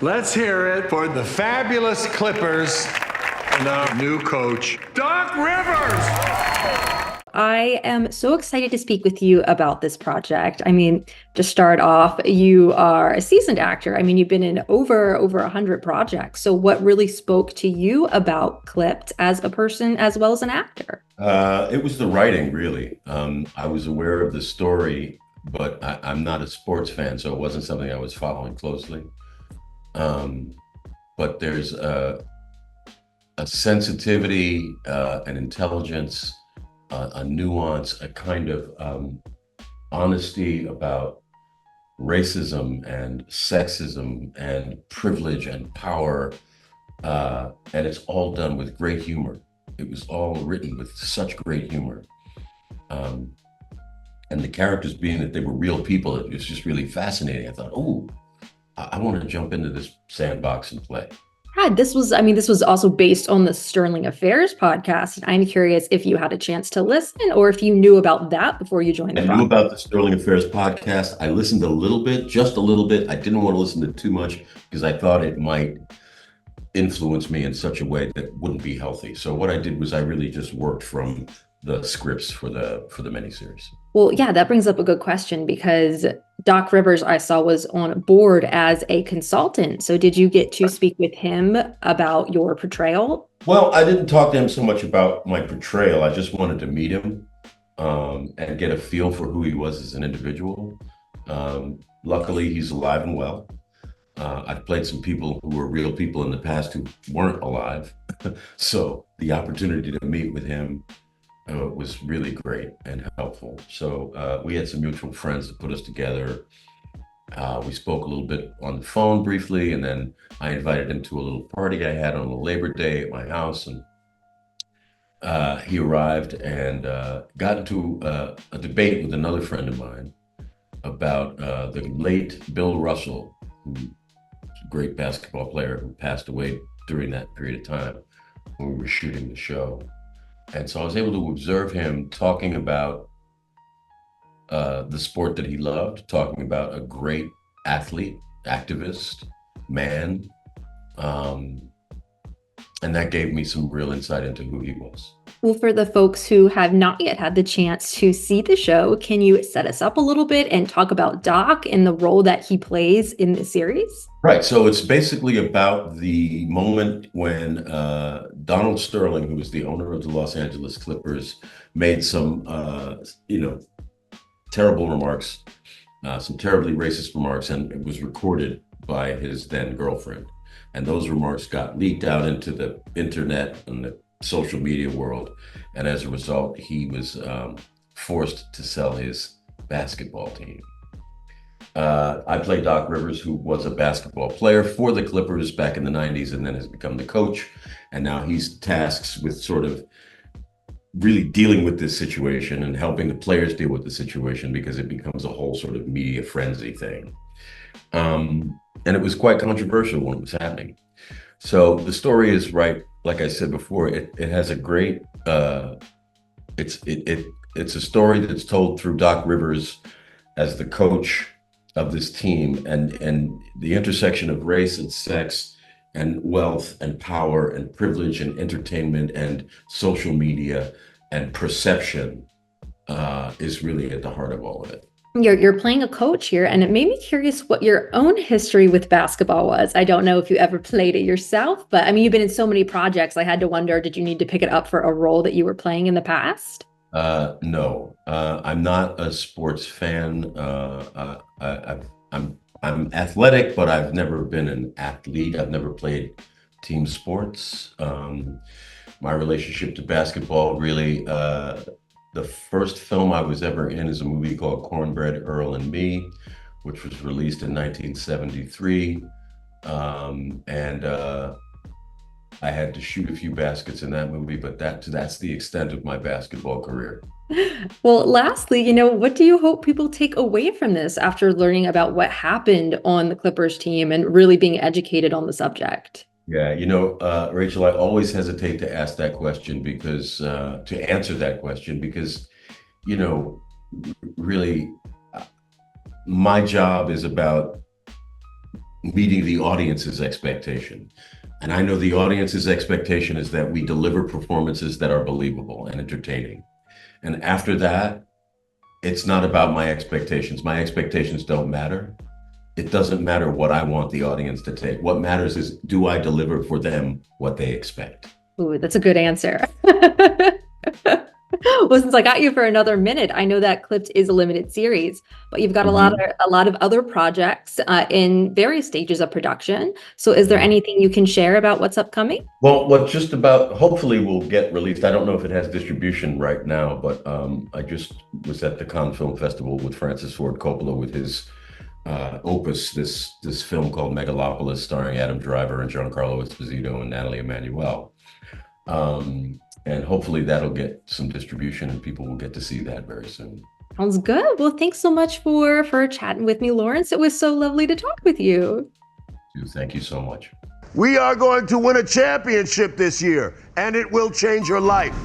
Let's hear it for the fabulous Clippers and our new coach, Doc Rivers. I am so excited to speak with you about this project. I mean, to start off, you are a seasoned actor. I mean, you've been in over 100 projects. So what really spoke to you about Clipped as a person as well as an actor? It was the writing, really. I was aware of the story, but I'm not a sports fan, so it wasn't something I was following closely. But there's a sensitivity, an intelligence, a nuance, a kind of honesty about racism and sexism and privilege and power. And it's all done with great humor. It was all written with such great humor. And the characters being that they were real people, it was just really fascinating. I thought, oh, I want to jump into this sandbox and play. Yeah, this was also based on the Sterling Affairs podcast. I'm curious if you had a chance to listen or if you knew about that before you joined the I knew about the Sterling Affairs podcast. I listened a little bit, just a little bit. I didn't want to listen to too much because I thought it might influence me in such a way that wouldn't be healthy. So what I did was I really just worked from the scripts for the miniseries. Well, yeah, that brings up a good question because Doc Rivers, I saw, was on board as a consultant. So did you get to speak with him about your portrayal? Well, I didn't talk to him so much about my portrayal. I just wanted to meet him and get a feel for who he was as an individual. Luckily, he's alive and well. I've played some people who were real people in the past who weren't alive. So the opportunity to meet with him was really great and helpful. So we had some mutual friends that put us together. We spoke a little bit on the phone briefly, and then I invited him to a little party I had on a Labor Day at my house. And he arrived and got into a debate with another friend of mine about the late Bill Russell, who was a great basketball player who passed away during that period of time when we were shooting the show. And so I was able to observe him talking about the sport that he loved, talking about a great athlete, activist, man. And that gave me some real insight into who he was. Well, for the folks who have not yet had the chance to see the show, can you set us up a little bit and talk about Doc and the role that he plays in the series? Right. So it's basically about the moment when Donald Sterling, who was the owner of the Los Angeles Clippers, made some, terrible remarks, some terribly racist remarks, and it was recorded by his then girlfriend. And those remarks got leaked out into the internet and the social media world. And as a result, he was forced to sell his basketball team. I played Doc Rivers, who was a basketball player for the Clippers back in the 90s and then has become the coach. And now he's tasked with sort of really dealing with this situation and helping the players deal with the situation because it becomes a whole sort of media frenzy thing. And it was quite controversial when it was happening. So the story is, right, like I said before, it has a great, it's a story that's told through Doc Rivers as the coach of this team, and the intersection of race and sex and wealth and power and privilege and entertainment and social media and perception is really at the heart of all of it. You're playing a coach here, and it made me curious what your own history with basketball was. I don't know if you ever played it yourself, but I mean, you've been in so many projects. I had to wonder, did you need to pick it up for a role that you were playing in the past? No, I'm not a sports fan. I'm athletic, but I've never been an athlete. I've never played team sports. My relationship to basketball really, the first film I was ever in is a movie called Cornbread, Earl and Me, which was released in 1973. And I had to shoot a few baskets in that movie, but that's the extent of my basketball career. Well, lastly, what do you hope people take away from this after learning about what happened on the Clippers team and really being educated on the subject? Yeah, Rachel, I always hesitate to ask that question because to answer that question because, really, my job is about meeting the audience's expectation. And I know the audience's expectation is that we deliver performances that are believable and entertaining. And after that, it's not about my expectations. My expectations don't matter. It doesn't matter what I want the audience to take. What matters is, do I deliver for them what they expect? Ooh, that's a good answer. Well, since I got you for another minute, I know that Clipped is a limited series, but you've got a lot of other projects in various stages of production. So is there anything you can share about what's upcoming? Well, what just about hopefully will get released. I don't know if it has distribution right now, but I just was at the Cannes Film Festival with Francis Ford Coppola with his opus, this film called Megalopolis, starring Adam Driver and Giancarlo Esposito and Natalie Emmanuel. And hopefully that'll get some distribution and people will get to see that very soon. Sounds good. Well, thanks so much for chatting with me, Laurence. It was so lovely to talk with you. Thank you so much. We are going to win a championship this year, and it will change your life.